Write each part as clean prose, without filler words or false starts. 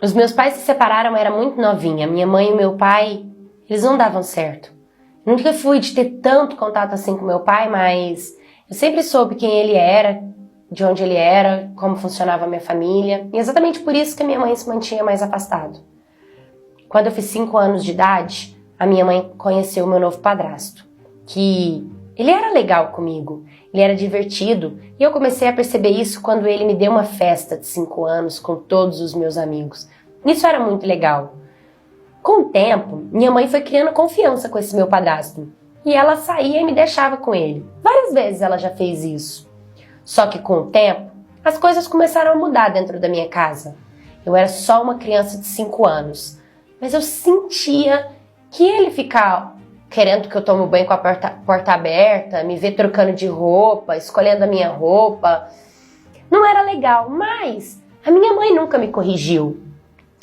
Os meus pais se separaram, eu era muito novinha. Minha mãe e meu pai, eles não davam certo. Eu nunca fui de ter tanto contato assim com meu pai, mas eu sempre soube quem ele era, de onde ele era, como funcionava a minha família. E exatamente por isso que a minha mãe se mantinha mais afastada. Quando eu fiz 5 anos de idade, a minha mãe conheceu o meu novo padrasto, que ele era legal comigo, ele era divertido, e eu comecei a perceber isso quando ele me deu uma festa de 5 anos com todos os meus amigos. Isso era muito legal. Com o tempo, minha mãe foi criando confiança com esse meu padrasto, e ela saía e me deixava com ele. Várias vezes ela já fez isso. Só que com o tempo, as coisas começaram a mudar dentro da minha casa. Eu era só uma criança de 5 anos, mas eu sentia que ele ficava querendo que eu tome banho com a porta aberta, me ver trocando de roupa, escolhendo a minha roupa. Não era legal, mas a minha mãe nunca me corrigiu.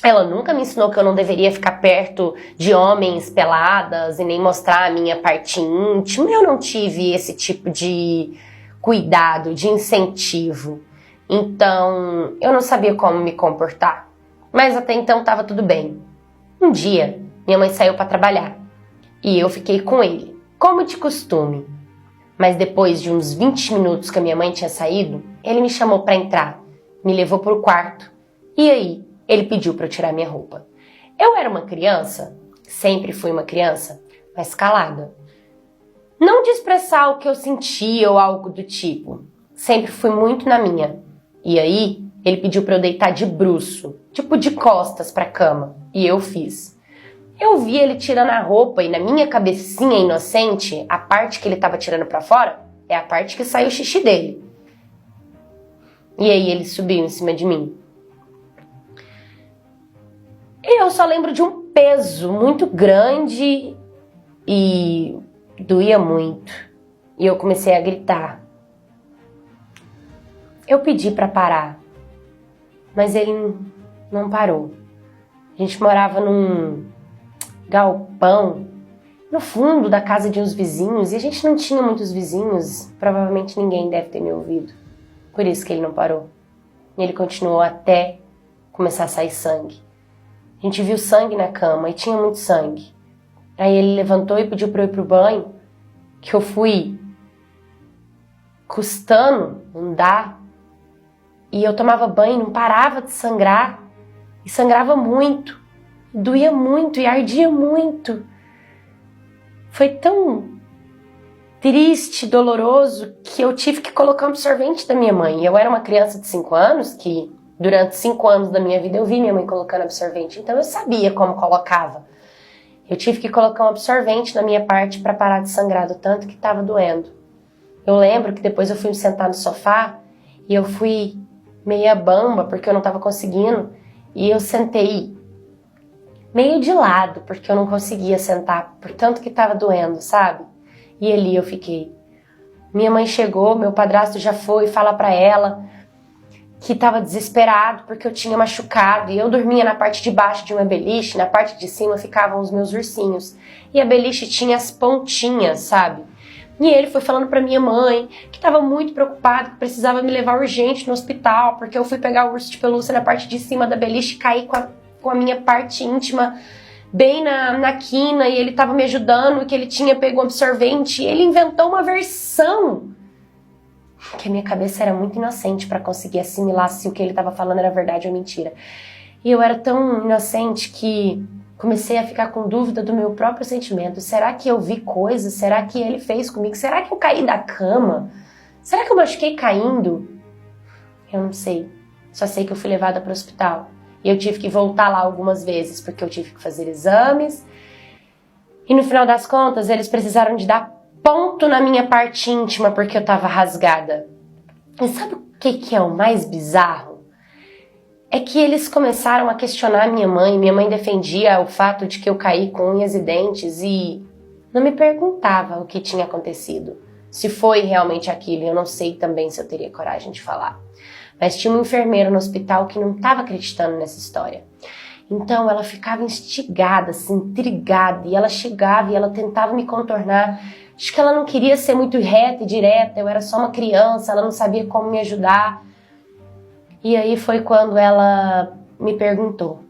Ela nunca me ensinou que eu não deveria ficar perto de homens peladas e nem mostrar a minha parte íntima. Eu não tive esse tipo de cuidado, de incentivo. Então, eu não sabia como me comportar. Mas até então estava tudo bem. Um dia, minha mãe saiu para trabalhar e eu fiquei com ele, como de costume. Mas depois de uns 20 minutos que a minha mãe tinha saído, ele me chamou para entrar, me levou para o quarto e aí ele pediu para eu tirar minha roupa. Eu era uma criança, sempre fui uma criança, mas calada. Não de expressar o que eu sentia ou algo do tipo, sempre fui muito na minha. E aí ele pediu para eu deitar de bruço, tipo de costas para a cama, e eu fiz. Eu vi ele tirando a roupa e na minha cabecinha inocente, a parte que ele estava tirando para fora é a parte que saiu o xixi dele. E aí ele subiu em cima de mim. E eu só lembro de um peso muito grande e doía muito. E eu comecei a gritar. Eu pedi para parar, mas ele não parou. A gente morava num galpão no fundo da casa de uns vizinhos e a gente não tinha muitos vizinhos, provavelmente ninguém deve ter me ouvido. Por isso que ele não parou. E ele continuou até começar a sair sangue. A gente viu sangue na cama e tinha muito sangue. Aí ele levantou e pediu para eu ir pro banho, que eu fui custando andar. E eu tomava banho, não parava de sangrar. E sangrava muito. Doía muito e ardia muito. Foi tão triste, doloroso, que eu tive que colocar um absorvente da minha mãe. Eu era uma criança de 5 anos, que durante 5 anos da minha vida eu vi minha mãe colocando absorvente. Então eu sabia como colocava. Eu tive que colocar um absorvente na minha parte para parar de sangrar do tanto que estava doendo. Eu lembro que depois eu fui me sentar no sofá e eu fui meia bamba porque eu não estava conseguindo. E eu sentei meio de lado porque eu não conseguia sentar por tanto que estava doendo, sabe? E ali eu fiquei. Minha mãe chegou, meu padrasto já foi falar para ela que estava desesperado porque eu tinha machucado e eu dormia na parte de baixo de uma beliche, na parte de cima ficavam os meus ursinhos e a beliche tinha as pontinhas, sabe? E ele foi falando pra minha mãe que estava muito preocupado, que precisava me levar urgente no hospital porque eu fui pegar o urso de pelúcia na parte de cima da beliche e caí com a minha parte íntima bem na quina e ele estava me ajudando, que ele tinha pego um absorvente e ele inventou uma versão que a minha cabeça era muito inocente para conseguir assimilar se o que ele estava falando era verdade ou mentira. E eu era tão inocente que comecei a ficar com dúvida do meu próprio sentimento. Será que eu vi coisas? Será que ele fez comigo? Será que eu caí da cama? Será que eu machuquei caindo? Eu não sei. Só sei que eu fui levada para o hospital. E eu tive que voltar lá algumas vezes, porque eu tive que fazer exames. E no final das contas, eles precisaram de dar ponto na minha parte íntima, porque eu tava rasgada. E sabe o que é o mais bizarro? É que eles começaram a questionar minha mãe. Minha mãe defendia o fato de que eu caí com unhas e dentes e não me perguntava o que tinha acontecido. Se foi realmente aquilo, eu não sei também se eu teria coragem de falar. Mas tinha uma enfermeira no hospital que não estava acreditando nessa história. Então ela ficava instigada, assim, intrigada, e ela chegava e ela tentava me contornar. Acho que ela não queria ser muito reta e direta, eu era só uma criança, ela não sabia como me ajudar. E aí foi quando ela me perguntou: